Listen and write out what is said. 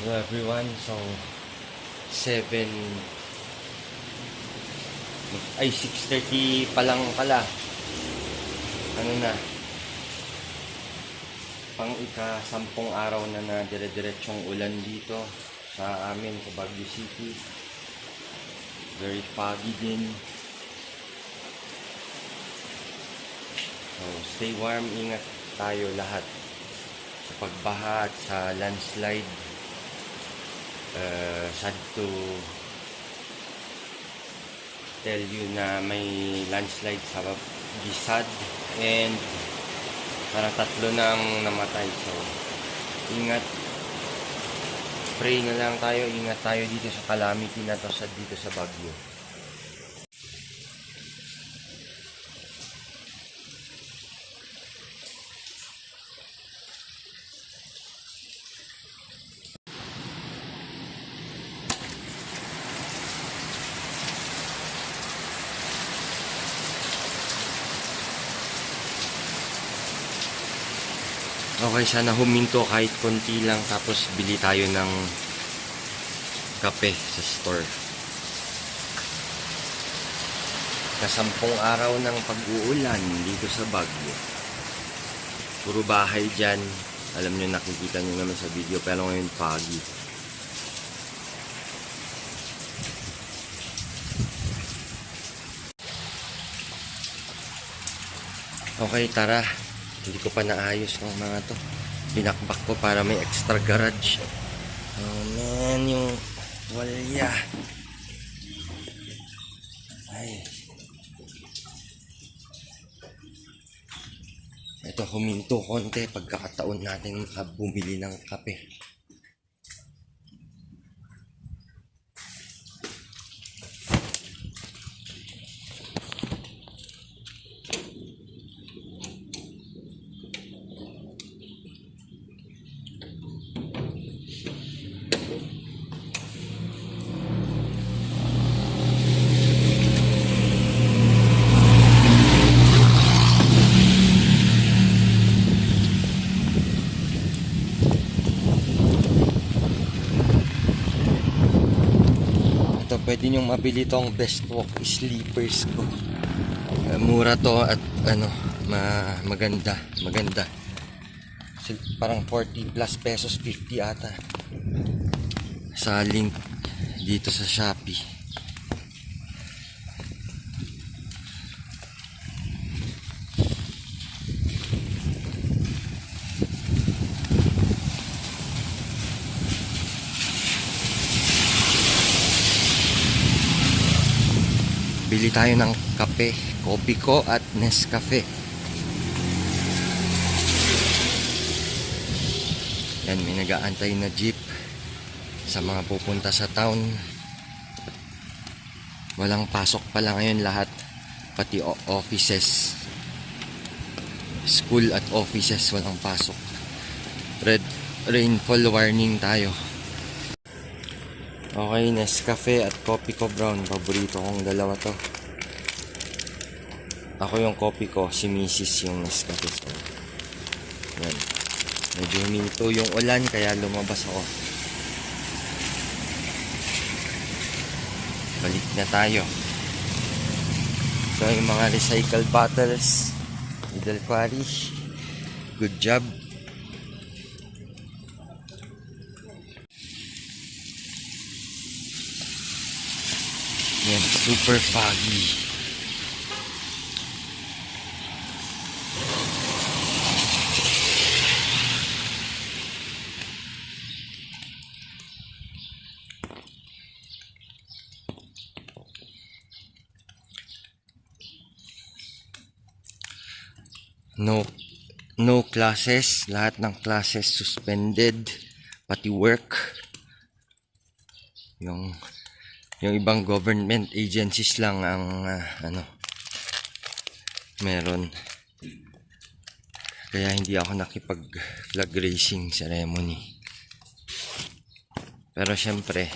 Hello everyone, so 7 6:30 pa lang pala. Ano na, pang ika-10 araw na dire-diretsong ulan dito sa amin sa Baguio City. Very foggy din. So stay warm, ingat tayo lahat sa pagbaha at sa landslide. Sad to tell you na may landslide sa Gisad and parang 3 nang namatay. So ingat, pray na lang tayo, ingat tayo dito sa calamity na to dito sa Baguio. Okay, sana huminto kahit konti lang, tapos bili tayo ng kape sa store. Na 10 araw ng pag-uulan dito sa Baguio. Puro bahay dyan. Alam nyo, nakikita nyo naman sa video, pero ngayon foggy. Okay, tara. Hindi ko pa naayos ng mga to. Binakbak ko para may extra garage. Oh man, yung walya. Ay. Ito, huminto konti pagkakataon natin bumili ng kape. Pwede nyong mabili tong Best Walk sleepers ko. Mura to at maganda. So, parang 40 plus pesos, 50 ata. Sa link dito sa Shopee. Bili tayo ng kape, Kopiko at Nescafe. Yan, may nag-aantay na jeep sa mga pupunta sa town. Walang pasok pala ngayon lahat, pati offices. School at offices walang pasok. Red rainfall warning tayo. Okay, Nescafe at Kopiko Brown. Paborito kong dalawa to. Ako yung Kopiko, si Mrs. yung Nescafe. So, yan. Medyo huminto yung ulan kaya lumabas ako. Balik na tayo. So, yung mga recycled bottles, Idol Quarry, good job. Yan, super foggy. No classes, lahat ng classes suspended, pati work. Yung ibang government agencies lang ang meron. Kaya hindi ako nakipag flag racing ceremony. Pero syempre